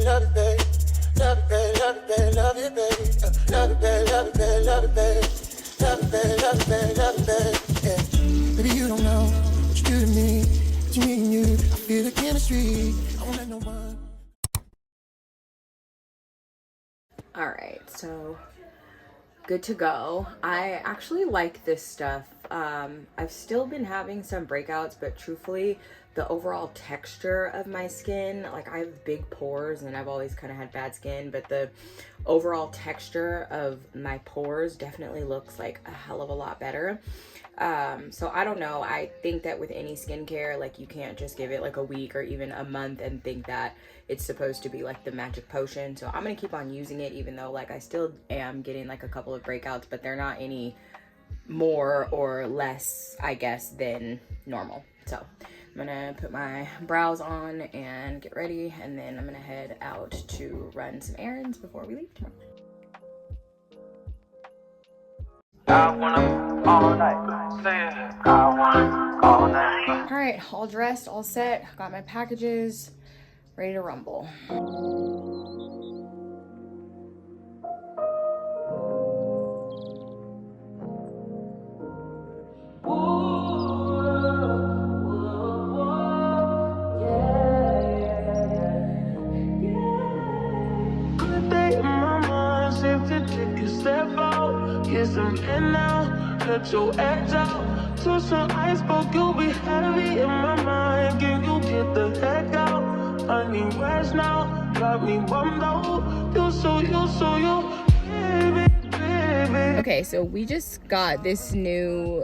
love it, babe. Love it, babe, love it, babe, love it, babe. Love it, babe, love it, babe, love it, babe. Love it, babe, love it, babe, love it, babe. Yeah. Baby, you don't know what you do to me. It's me and you, I feel the chemistry. I won't let no one. All right, so good to go. I actually like this stuff. I've still been having some breakouts, but truthfully, the overall texture of my skin, like I have big pores and I've always kind of had bad skin, but the overall texture of my pores definitely looks like a hell of a lot better. So I don't know. I think that with any skincare, like you can't just give it like a week or even a month and think that it's supposed to be like the magic potion. So I'm gonna keep on using it, even though like I still am getting like a couple of breakouts, but they're not any more or less, I guess, than normal. So I'm gonna put my brows on and get ready, and then I'm gonna head out to run some errands before we leave tomorrow. I want all night. Say it. I want all night. All right, all dressed, all set. Got my packages, ready to rumble. Let your edge out to some iceberg, you'll be heavy in my mind. Can you get the heck out? I need rest now, got me bummed out. Baby. Okay, so we just got this new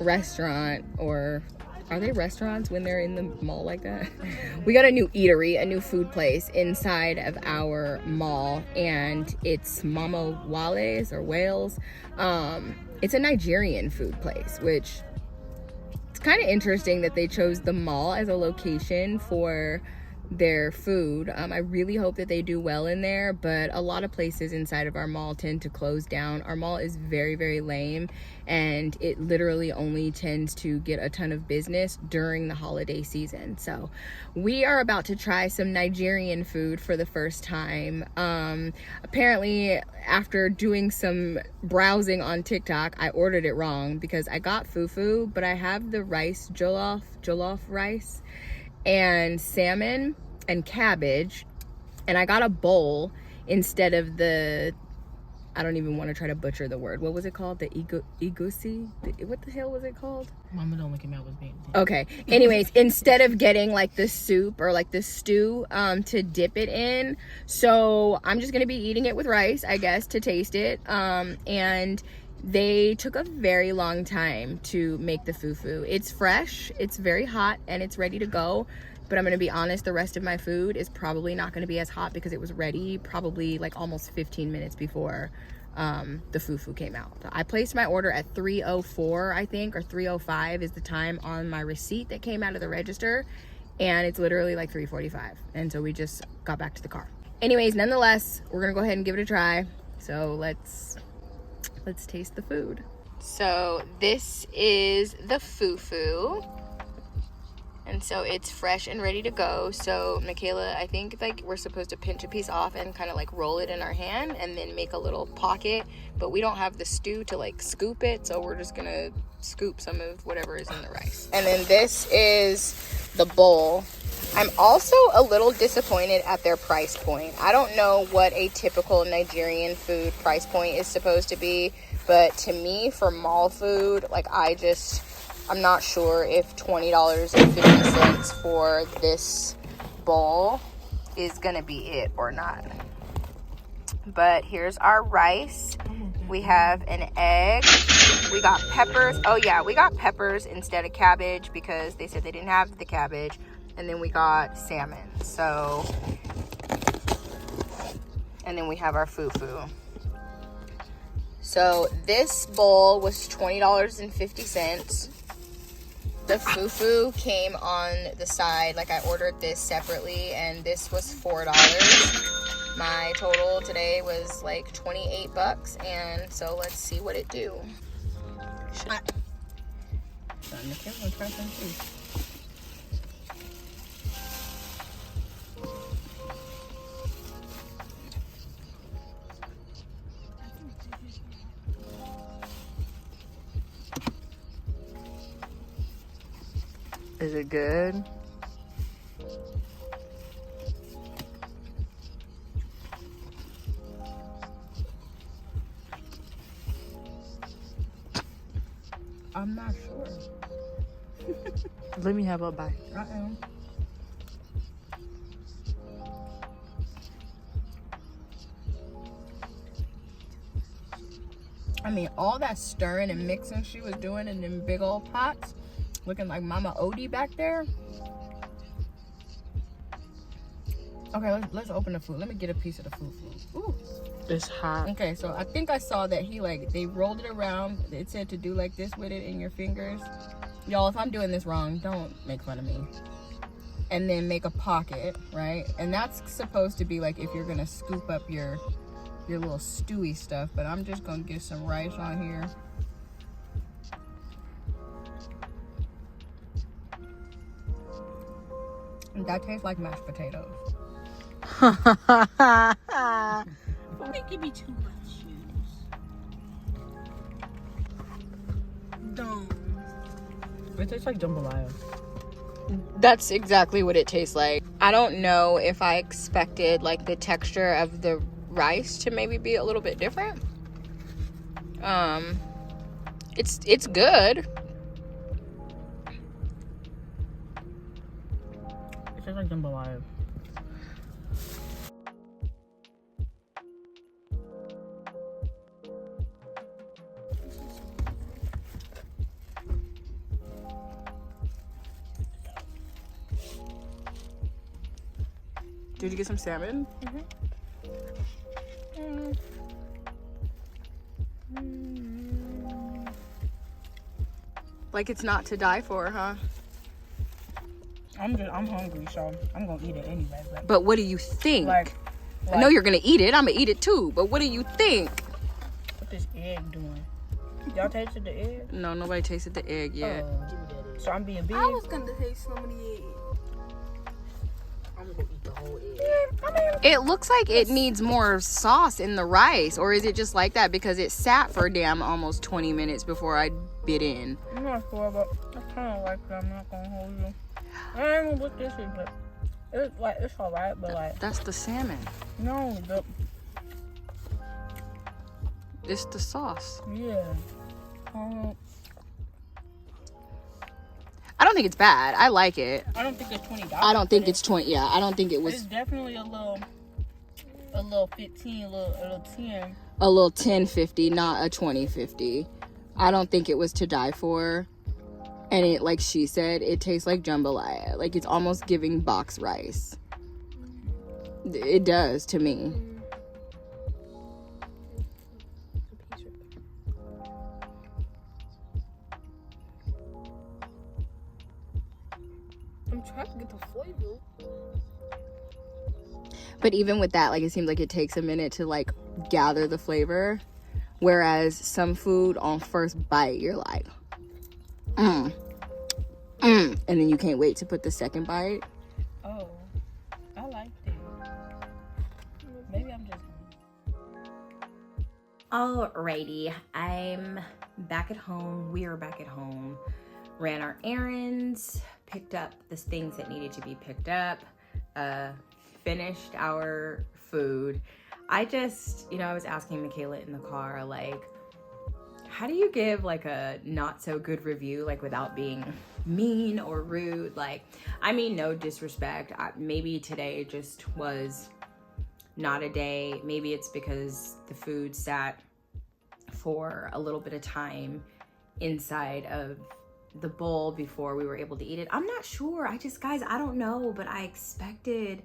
restaurant, or are they restaurants when they're in the mall like that? We got a new eatery, a new food place inside of our mall, and it's Mama Wale's or Wales. It's a Nigerian food place, which it's kind of interesting that they chose the mall as a location for their food. I really hope that they do well in there, but a lot of places inside of our mall tend to close down. Our mall is very, very lame, and it literally only tends to get a ton of business during the holiday season. So we are about to try some Nigerian food for the first time. Apparently, after doing some browsing on TikTok, I ordered it wrong because I got fufu, but I have the rice jollof rice and salmon and cabbage, and I got a bowl instead of the, I don't even want to try to butcher the word. What was it called? The egusi? What the hell was it called? Mama don't look at me, I was being. Okay. Anyways, instead of getting like the soup or like the stew to dip it in, so I'm just gonna be eating it with rice, I guess, to taste it. And they took a very long time to make the fufu. It's fresh, it's very hot, and it's ready to go. But I'm gonna be honest, the rest of my food is probably not gonna be as hot because it was ready probably like almost 15 minutes before the fufu came out. I placed my order at 3:04, I think, or 3:05 is the time on my receipt that came out of the register, and it's literally like 3:45, and so we just got back to the car. Anyways, nonetheless, we're gonna go ahead and give it a try. So let's taste the food. So this is the fufu, and so it's fresh and ready to go. So Michaela, I think like we're supposed to pinch a piece off and kind of like roll it in our hand and then make a little pocket, but we don't have the stew to like scoop it, so we're just gonna scoop some of whatever is in the rice. And then this is the bowl. I'm also a little disappointed at their price point. I don't know what a typical Nigerian food price point is supposed to be, but to me, for mall food, like I'm not sure if $20.50 for this bowl is gonna be it or not. But here's our rice. We have an egg. We got peppers. Oh yeah, we got peppers instead of cabbage because they said they didn't have the cabbage. And then we got salmon. So, and then we have our fufu. So this bowl was $20.50. The fufu came on the side. Like I ordered this separately, and this was $4. My total today was like 28 bucks, and so let's see what it do. Is it good? I'm not sure. Let me have a bite. I am. I mean, all that stirring and mixing she was doing in them big old pots, looking like Mama Odie back there. Okay, let's open the food. Let me get a piece of the food. Ooh. It's hot. Okay, so I think I saw that they rolled it around. It said to do like this with it in your fingers. Y'all, if I'm doing this wrong, don't make fun of me. And then make a pocket, right? And that's supposed to be like if you're gonna scoop up your little stewy stuff, but I'm just gonna get some rice on here. And that tastes like mashed potatoes. Don't give me too much shoes. Don't. It tastes like jambalaya. That's exactly what it tastes like. I don't know if I expected like the texture of the rice to maybe be a little bit different. It's good. It tastes like jambalaya. Did you get some salmon? Like it's not to die for, huh? I'm hungry, so I'm gonna eat it anyway. But what do you think? Like I know you're gonna eat it. I'm gonna eat it too. But what do you think? what this egg doing? Y'all tasted the egg? No, nobody tasted the egg yet. So I'm being big. I was gonna taste some of the egg. I'm gonna eat the whole egg. It looks like it needs more sauce in the rice, or is it just like that because it sat for damn almost 20 minutes before I bit in? I'm not sure, but I kind of like it. I'm not gonna hold you. I don't know what this is, but it's alright. But like, That's the salmon. no, It's the sauce. yeah. I don't think it's bad. I like it. I don't think it's $20. I don't think it's 20. Yeah, I don't think it It's was definitely a little 15, a little 10. a little 10.50, not a 20.50. I don't think it was to die for. And it, like she said, it tastes like jambalaya. Like it's almost giving box rice. It does to me. I'm trying to get the flavor. But even with that, like it seems like it takes a minute to like gather the flavor. Whereas some food on first bite, you're like, and then you can't wait to put the second bite. Oh, I like it. Maybe I'm just. Alrighty, I'm back at home. We are back at home. Ran our errands, picked up the things that needed to be picked up, finished our food. I just, I was asking Michaela in the car, like, how do you give like a not so good review, like without being mean or rude? Like, I mean, no disrespect. Maybe today just was not a day. Maybe it's because the food sat for a little bit of time inside of the bowl before we were able to eat it. I'm not sure. Guys, I don't know, but I expected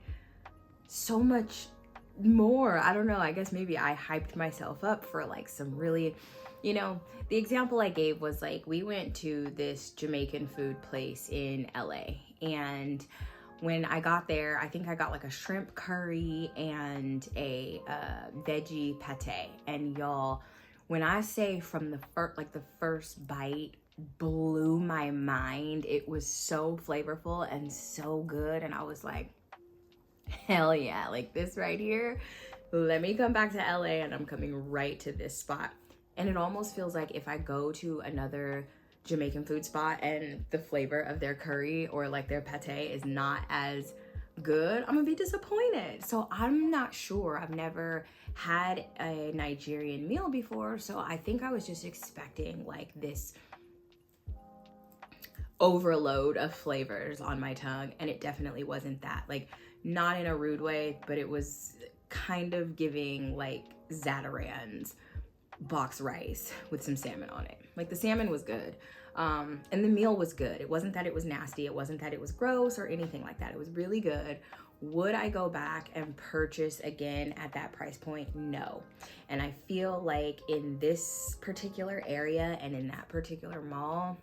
so much more. I don't know. I guess maybe I hyped myself up for like some really, the example I gave was like, we went to this Jamaican food place in LA, and when I got there, I think I got like a shrimp curry and a veggie pate. And y'all, when I say from the first bite blew my mind, it was so flavorful and so good, and I was like, hell yeah, like this right here, let me come back to LA and I'm coming right to this spot. And it almost feels like if I go to another Jamaican food spot and the flavor of their curry or like their pate is not as good, I'm gonna be disappointed. So I'm not sure. I've never had a Nigerian meal before, so I think I was just expecting like this overload of flavors on my tongue, and it definitely wasn't that. Like, not in a rude way, but it was kind of giving like Zatarain's box rice with some salmon on it. Like, the salmon was good, and the meal was good. It wasn't that it was nasty, it wasn't that it was gross or anything like that. It was really good. Would I go back and purchase again at that price point? No. And I feel like in this particular area and in that particular mall,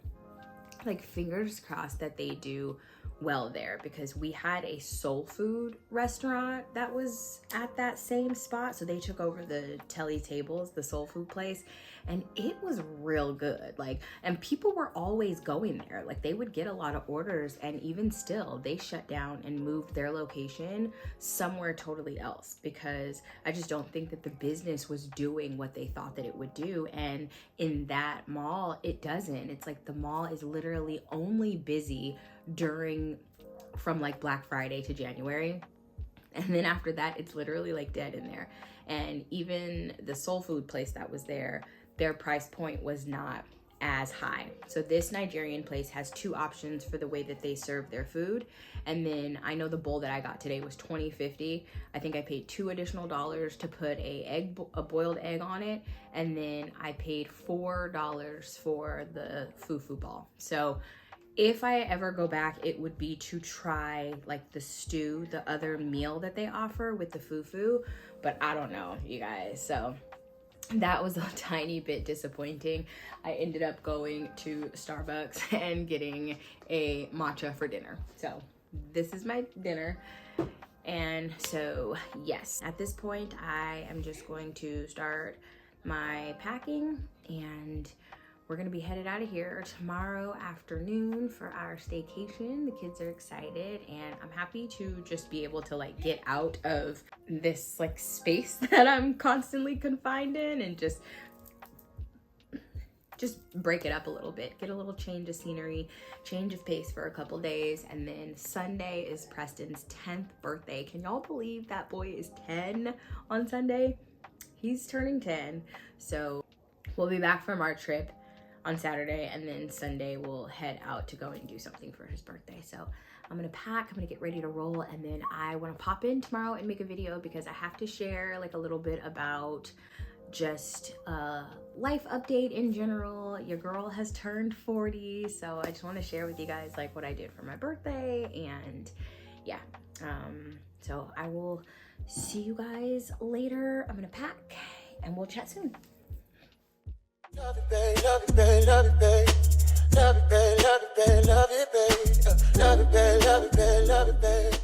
like, fingers crossed that they do well there, because we had a soul food restaurant that was at that same spot. So they took over the Telly Tables, the soul food place, and it was real good. Like, and people were always going there. Like, they would get a lot of orders, and even still they shut down and moved their location somewhere totally else, because I just don't think that the business was doing what they thought that it would do. And in that mall, it doesn't. It's like the mall is literally only busy from like Black Friday to January, and then after that it's literally like dead in there. And even the soul food place that was there, their price point was not as high. So this Nigerian place has two options for the way that they serve their food. And then I know the bowl that I got today was $20.50. I think I paid $2 additional to put a boiled egg on it, and then I paid $4 for the fufu ball. So if I ever go back, it would be to try like the stew, the other meal that they offer with the fufu, but I don't know, you guys. So that was a tiny bit disappointing. I ended up going to Starbucks and getting a matcha for dinner. So this is my dinner. And so yes, at this point, I am just going to start my packing, and we're gonna be headed out of here tomorrow afternoon for our staycation. The kids are excited, and I'm happy to just be able to like get out of this like space that I'm constantly confined in, and just break it up a little bit, get a little change of scenery, change of pace for a couple days. And then Sunday is Preston's 10th birthday. Can y'all believe that boy is 10 on Sunday? He's turning 10. So we'll be back from our trip on Saturday, and then Sunday we'll head out to go and do something for his birthday. So I'm gonna pack, I'm gonna get ready to roll, and then I want to pop in tomorrow and make a video, because I have to share like a little bit about just life update in general. Your girl has turned 40, so I just want to share with you guys like what I did for my birthday. And yeah, so I will see you guys later. I'm gonna pack and we'll chat soon. Love it, babe, love it, babe, love it, babe. Love it, babe, love it, babe, love it, babe. Love it, babe, love it, babe, love it, babe.